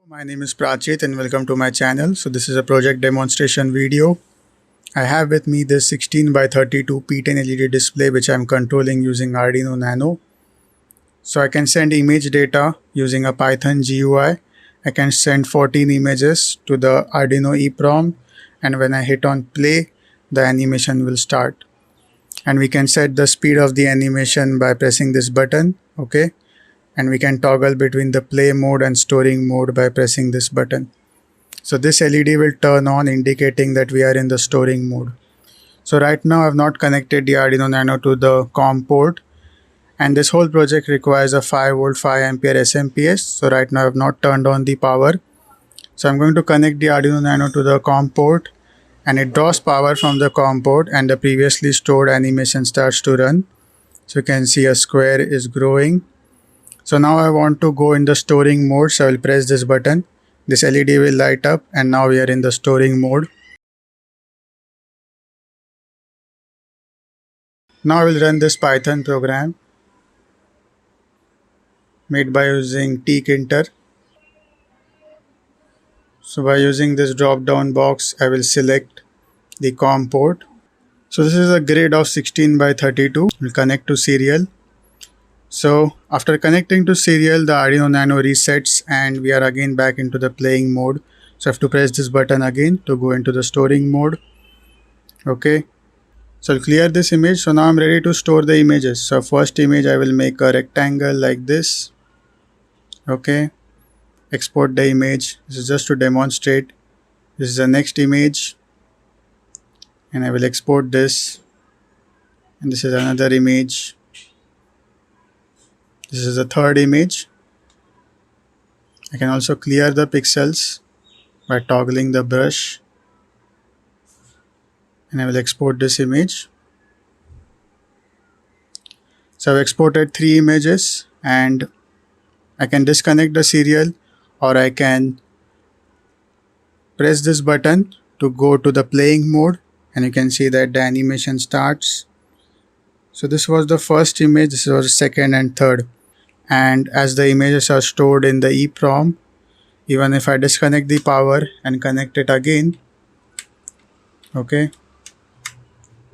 My name is Prachit and welcome to my channel. So this is a project demonstration video. I have with me this 16 by 32 P10 LED display which I am controlling using Arduino Nano. So I can send image data using a Python GUI. I can send 14 images to the Arduino EEPROM, and when I hit on play, the animation will start. And we can set the speed of the animation by pressing this button. Okay. And we can toggle between the play mode and storing mode by pressing this button. So this LED will turn on, indicating that we are in the storing mode. So right now I have not connected the Arduino Nano to the COM port, and this whole project requires a 5V 5A SMPS. So right now I have not turned on the power. So I'm going to connect the Arduino Nano to the COM port, and it draws power from the COM port and the previously stored animation starts to run. So you can see a square is growing. So now I want to go in the storing mode, so I will press this button. This LED will light up and now we are in the storing mode. Now I will run this Python program made by using tkinter. So by using this drop down box, I will select the COM port. So this is a grid of 16 by 32. We'll connect to serial. So after connecting to serial, the Arduino Nano resets and we are again back into the playing mode. So I have to press this button again to go into the storing mode. Okay. So I'll clear this image. So now I'm ready to store the images. So first image, I will make a rectangle like this. Okay. Export the image. This is just to demonstrate. This is the next image. And I will export this. And this is another image. This is the third image. I can also clear the pixels by toggling the brush, and I will export this image. So I've exported 3 images, and I can disconnect the serial, or I can press this button to go to the playing mode, and you can see that the animation starts. So this was the first image, this was the second and third. And as the images are stored in the EEPROM, even if I disconnect the power and connect it again, okay,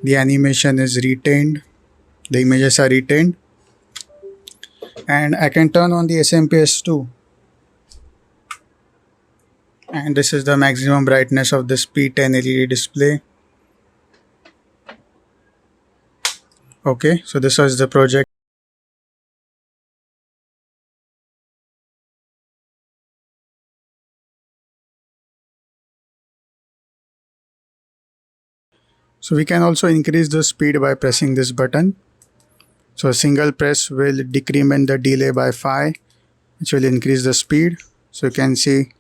the animation is retained, the images are retained, and I can turn on the SMPS too. And this is the maximum brightness of this P10 LED display. Okay, so this was the project. So we can also increase the speed by pressing this button. So a single press will decrement the delay by 5, which will increase the speed. So you can see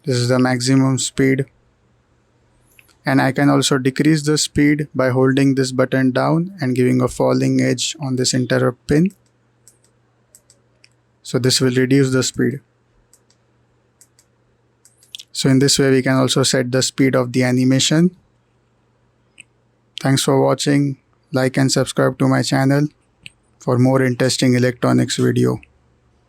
this is the maximum speed. And I can also decrease the speed by holding this button down and giving a falling edge on this interrupt pin. So this will reduce the speed. So in this way we can also set the speed of the animation. Thanks for watching. Like and subscribe to my channel for more interesting electronics video.